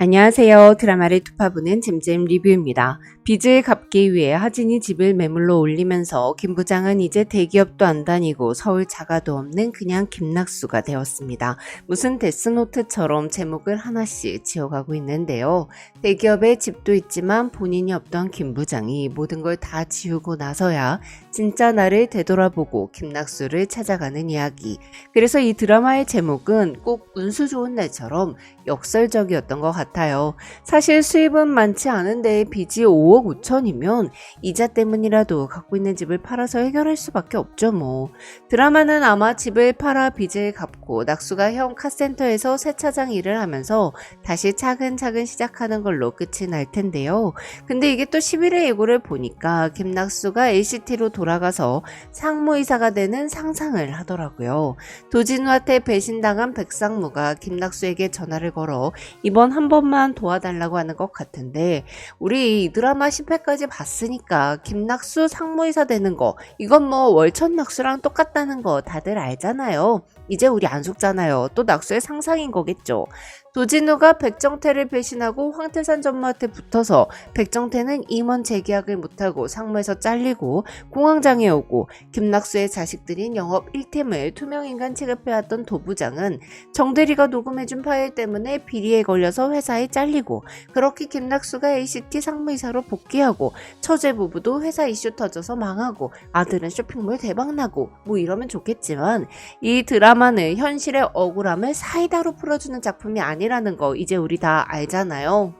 안녕하세요. 드라마를 투파보는 잼잼 리뷰입니다. 빚을 갚기 위해 하진이 집을 매물로 올리면서 김 부장은 이제 대기업도 안 다니고 서울 자가도 없는 그냥 김낙수가 되었습니다. 무슨 데스노트처럼 제목을 하나씩 지어가고 있는데요. 대기업에 집도 있지만 본인이 없던 김 부장이 모든 걸 다 지우고 나서야 진짜 나를 되돌아보고 김낙수를 찾아가는 이야기. 그래서 이 드라마의 제목은 꼭 운수 좋은 날처럼 역설적이었던 것 같아요. 사실 수입은 많지 않은데 빚이 5억 5천이면 이자 때문이라도 갖고 있는 집을 팔아서 해결할 수밖에 없죠 뭐. 드라마는 아마 집을 팔아 빚을 갚고 낙수가 형 카센터에서 세차장 일을 하면서 다시 차근차근 시작하는 걸로 끝이 날 텐데요. 근데 이게 또 11회 예고를 보니까 김낙수가 LCT로 돌아가서 상무이사가 되는 상상을 하더라고요. 도진우한테 배신당한 백상무가 김낙수에게 전화를 걸어 이번 한 번만 도와달라고 하는 것 같은데, 우리 이 드라마 10회까지 봤으니까 김낙수 상무이사 되는 거 이건 뭐 월천낙수랑 똑같다는 거 다들 알잖아요. 이제 우리 안 속잖아요. 또 낙수의 상상인 거겠죠. 도진우가 백정태를 배신하고 황태산 전무한테 붙어서 백정태는 임원 재계약을 못하고 상무에서 잘리고 공황장애 오고 김낙수의 자식들인 영업 1팀을 투명인간 취급해왔던 도부장은 정대리가 녹음해준 파일 때문에 비리에 걸려서 회사에 잘리고, 그렇게 김낙수가 ACT 상무이사로 복귀하고 처제 부부도 회사 이슈 터져서 망하고 아들은 쇼핑몰 대박나고 뭐 이러면 좋겠지만, 이 드라마는 현실의 억울함을 사이다로 풀어주는 작품이 아니라는 거 이제 우리 다 알잖아요.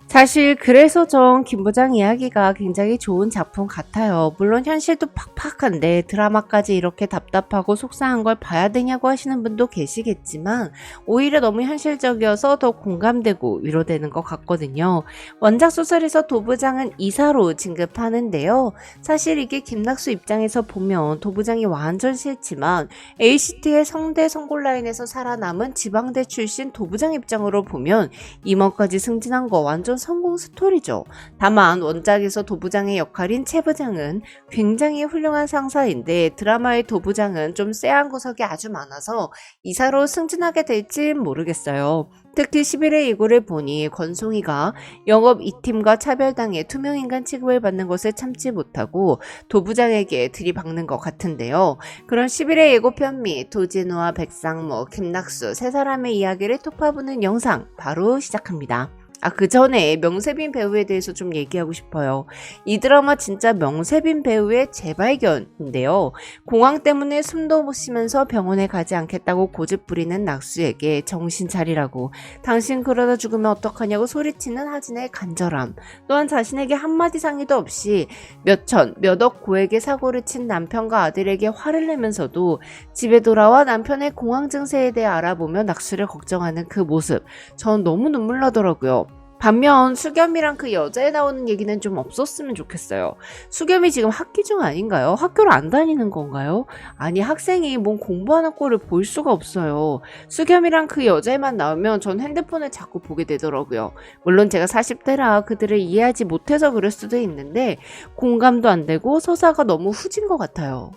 사실 그래서 전 김 부장 이야기가 굉장히 좋은 작품 같아요. 물론 현실도 팍팍한데 드라마까지 이렇게 답답하고 속상한 걸 봐야 되냐고 하시는 분도 계시겠지만, 오히려 너무 현실적이어서 더 공감되고 위로되는 것 같거든요. 원작 소설에서 도부장은 이사로 진급하는데요. 사실 이게 김낙수 입장에서 보면 도부장이 완전 싫지만 ACT의 성대 성골 라인에서 살아남은 지방대 출신 도부장 입장으로 보면 임원까지 승진한 거 완전 성공 스토리죠. 다만 원작에서 도부장의 역할인 최 부장은 굉장히 훌륭한 상사인데 드라마의 도부장은 좀 쎄한 구석이 아주 많아서 이사로 승진하게 될지 모르겠어요. 특히 11회 예고를 보니 권송이가 영업 2팀과 차별당해 투명인간 취급을 받는 것을 참지 못하고 도부장에게 들이박는 것 같은데요. 그런 11회 예고편 및 도진우와 백상무, 김낙수 세 사람의 이야기를 톡파보는 영상 바로 시작합니다. 그 전에 명세빈 배우에 대해서 좀 얘기하고 싶어요. 이 드라마 진짜 명세빈 배우의 재발견인데요. 공황 때문에 숨도 못 쉬면서 병원에 가지 않겠다고 고집 부리는 낙수에게 정신 차리라고, 당신 그러다 죽으면 어떡하냐고 소리치는 하진의 간절함, 또한 자신에게 한마디 상의도 없이 몇억 고액의 사고를 친 남편과 아들에게 화를 내면서도 집에 돌아와 남편의 공황 증세에 대해 알아보며 낙수를 걱정하는 그 모습, 전 너무 눈물 나더라고요. 반면 수겸이랑 그 여자에 나오는 얘기는 좀 없었으면 좋겠어요. 수겸이 지금 학기 중 아닌가요? 학교를 안 다니는 건가요? 아니, 학생이 뭔 공부하는 꼴을 볼 수가 없어요. 수겸이랑 그 여자애만 나오면 전 핸드폰을 자꾸 보게 되더라고요. 물론 제가 40대라 그들을 이해하지 못해서 그럴 수도 있는데 공감도 안 되고 서사가 너무 후진 것 같아요.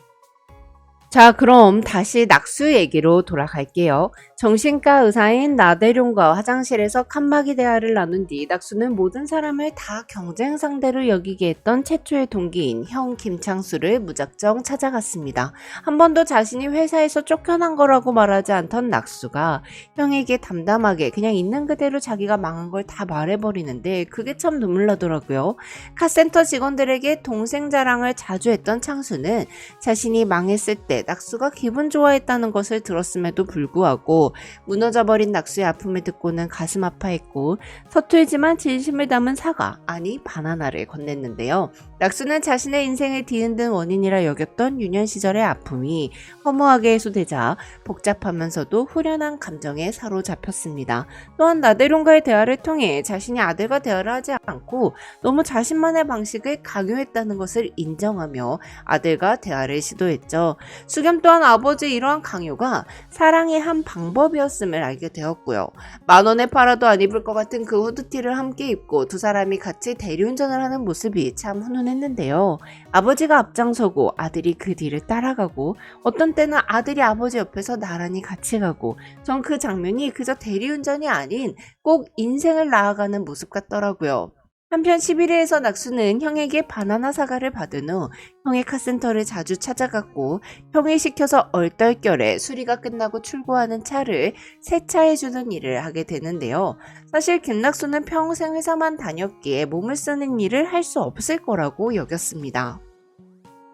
자, 그럼 다시 낙수 얘기로 돌아갈게요. 정신과 의사인 나대룡과 화장실에서 칸막이 대화를 나눈 뒤 낙수는 모든 사람을 다 경쟁 상대로 여기게 했던 최초의 동기인 형 김창수를 무작정 찾아갔습니다. 한 번도 자신이 회사에서 쫓겨난 거라고 말하지 않던 낙수가 형에게 담담하게 그냥 있는 그대로 자기가 망한 걸 다 말해버리는데 그게 참 눈물 나더라고요. 카센터 직원들에게 동생 자랑을 자주 했던 창수는 자신이 망했을 때 낙수가 기분 좋아했다는 것을 들었음에도 불구하고 무너져버린 낙수의 아픔을 듣고는 가슴 아파했고, 서툴지만 진심을 담은 사과, 아니 바나나를 건넸는데요. 낙수는 자신의 인생을 뒤흔든 원인이라 여겼던 유년 시절의 아픔이 허무하게 해소되자 복잡하면서도 후련한 감정에 사로잡혔습니다. 또한 나대룡과의 대화를 통해 자신이 아들과 대화를 하지 않고 너무 자신만의 방식을 강요했다는 것을 인정하며 아들과 대화를 시도했죠. 수겸 또한 아버지의 이러한 강요가 사랑의 한 방법이었음을 알게 되었고요. 10,000원에 팔아도 안 입을 것 같은 그 후드티를 함께 입고 두 사람이 같이 대리운전을 하는 모습이 참 훈훈했는데요. 아버지가 앞장서고 아들이 그 뒤를 따라가고 어떤 때는 아들이 아버지 옆에서 나란히 같이 가고 전 그 장면이 그저 대리운전이 아닌 꼭 인생을 나아가는 모습 같더라고요. 한편 11회에서 낙수는 형에게 바나나 사과를 받은 후 형의 카센터를 자주 찾아갔고 형이 시켜서 얼떨결에 수리가 끝나고 출고하는 차를 세차해주는 일을 하게 되는데요. 사실 김낙수는 평생 회사만 다녔기에 몸을 쓰는 일을 할 수 없을 거라고 여겼습니다.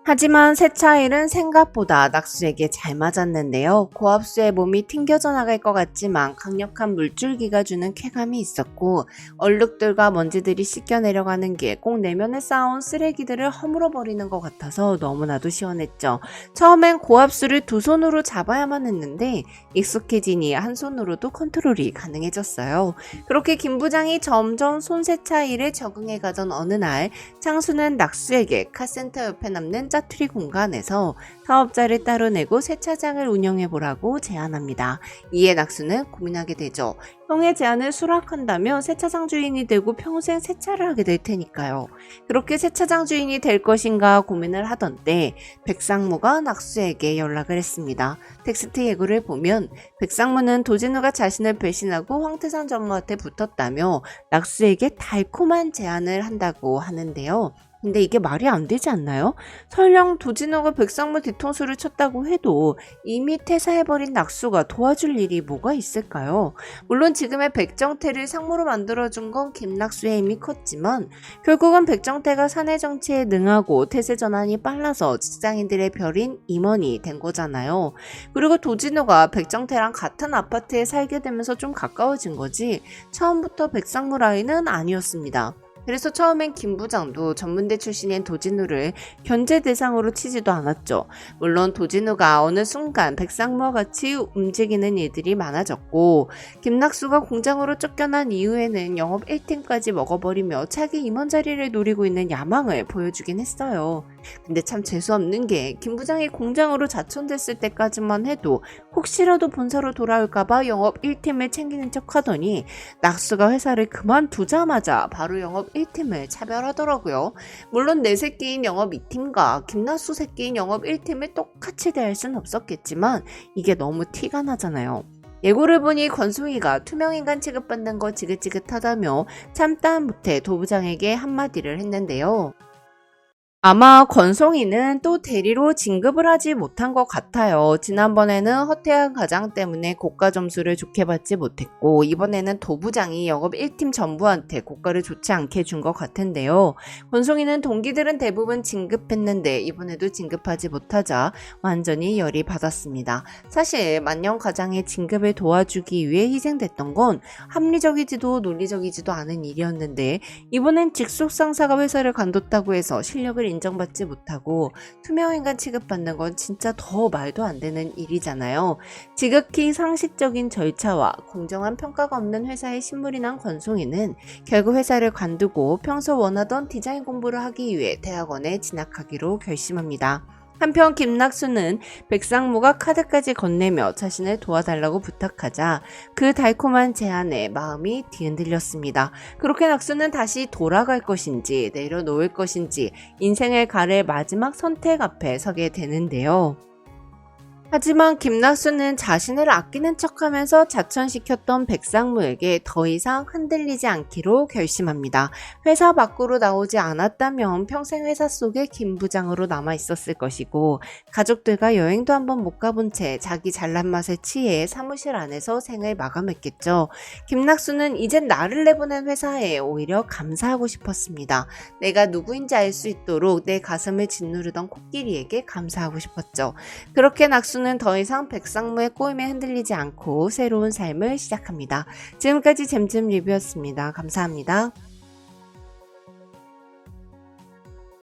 하지만 세차 일은 생각보다 낙수에게 잘 맞았는데요. 고압수에 몸이 튕겨져 나갈 것 같지만 강력한 물줄기가 주는 쾌감이 있었고 얼룩들과 먼지들이 씻겨 내려가는 게 꼭 내면에 쌓아온 쓰레기들을 허물어 버리는 것 같아서 너무나도 시원했죠. 처음엔 고압수를 두 손으로 잡아야만 했는데 익숙해지니 한 손으로도 컨트롤이 가능해졌어요. 그렇게 김 부장이 점점 손세차 일에 적응해 가던 어느 날 창수는 낙수에게 카센터 옆에 남는 짜투리 공간에서 사업자를 따로 내고 세차장을 운영해보라고 제안합니다. 이에 낙수는 고민하게 되죠. 형의 제안을 수락한다면 세차장 주인이 되고 평생 세차를 하게 될 테니까요. 그렇게 세차장 주인이 될 것인가 고민을 하던 때 백상무가 낙수에게 연락을 했습니다. 텍스트 예고를 보면 백상무는 도진우가 자신을 배신하고 황태산 전무한테 붙었다며 낙수에게 달콤한 제안을 한다고 하는데요. 근데 이게 말이 안 되지 않나요? 설령 도진호가 백상무 뒤통수를 쳤다고 해도 이미 퇴사해버린 낙수가 도와줄 일이 뭐가 있을까요? 물론 지금의 백정태를 상무로 만들어준 건 김낙수의 힘이 컸지만 결국은 백정태가 사내 정치에 능하고 태세 전환이 빨라서 직장인들의 별인 임원이 된 거잖아요. 그리고 도진호가 백정태랑 같은 아파트에 살게 되면서 좀 가까워진 거지 처음부터 백상무 라인은 아니었습니다. 그래서 처음엔 김 부장도 전문대 출신인 도진우를 견제 대상으로 치지도 않았죠. 물론 도진우가 어느 순간 백상무와 같이 움직이는 일들이 많아졌고 김낙수가 공장으로 쫓겨난 이후에는 영업 1팀까지 먹어버리며 차기 임원 자리를 노리고 있는 야망을 보여주긴 했어요. 근데 참 재수없는 게 김 부장이 공장으로 자천됐을 때까지만 해도 혹시라도 본사로 돌아올까봐 영업 1팀을 챙기는 척 하더니 낙수가 회사를 그만두자마자 바로 영업 1팀을 차별하더라고요. 물론 내 새끼인 영업 2팀과 김낙수 새끼인 영업 1팀을 똑같이 대할 순 없었겠지만 이게 너무 티가 나잖아요. 예고를 보니 권송이가 투명인간 취급받는 거 지긋지긋하다며 참다 못해 도부장에게 한마디를 했는데요. 아마 권송이는 또 대리로 진급을 하지 못한 것 같아요. 지난번에는 허태한 가장 때문에 고가 점수를 좋게 받지 못했고 이번에는 도부장이 영업 1팀 전부한테 고가를 좋지 않게 준 것 같은데요. 권송이는 동기들은 대부분 진급했는데 이번에도 진급하지 못하자 완전히 열이 받았습니다. 사실 만년 과장의 진급을 도와주기 위해 희생됐던 건 합리적이지도 논리적이지도 않은 일이었는데 이번엔 직속 상사가 회사를 관뒀다고 해서 실력을 인정받지 못하고 투명인간 취급받는 건 진짜 더 말도 안 되는 일이잖아요. 지극히 상식적인 절차와 공정한 평가가 없는 회사에 신물이 난 권송이는 결국 회사를 관두고 평소 원하던 디자인 공부를 하기 위해 대학원에 진학하기로 결심합니다. 한편 김낙수는 백상무가 카드까지 건네며 자신을 도와달라고 부탁하자 그 달콤한 제안에 마음이 뒤흔들렸습니다. 그렇게 낙수는 다시 돌아갈 것인지 내려놓을 것인지 인생을 가를 마지막 선택 앞에 서게 되는데요. 하지만 김낙수는 자신을 아끼는 척하면서 자천시켰던 백상무에게 더 이상 흔들리지 않기로 결심합니다. 회사 밖으로 나오지 않았다면 평생 회사 속에 김 부장으로 남아 있었을 것이고 가족들과 여행도 한번 못 가본 채 자기 잘난 맛에 취해 사무실 안에서 생을 마감했겠죠. 김낙수는 이젠 나를 내보낸 회사에 오히려 감사하고 싶었습니다. 내가 누구인지 알 수 있도록 내 가슴을 짓누르던 코끼리에게 감사하고 싶었죠. 그렇게 낙수는 더 이상 백상무의 꼬임에 흔들리지 않고 새로운 삶을 시작합니다. 지금까지 잼잼 리뷰였습니다. 감사합니다.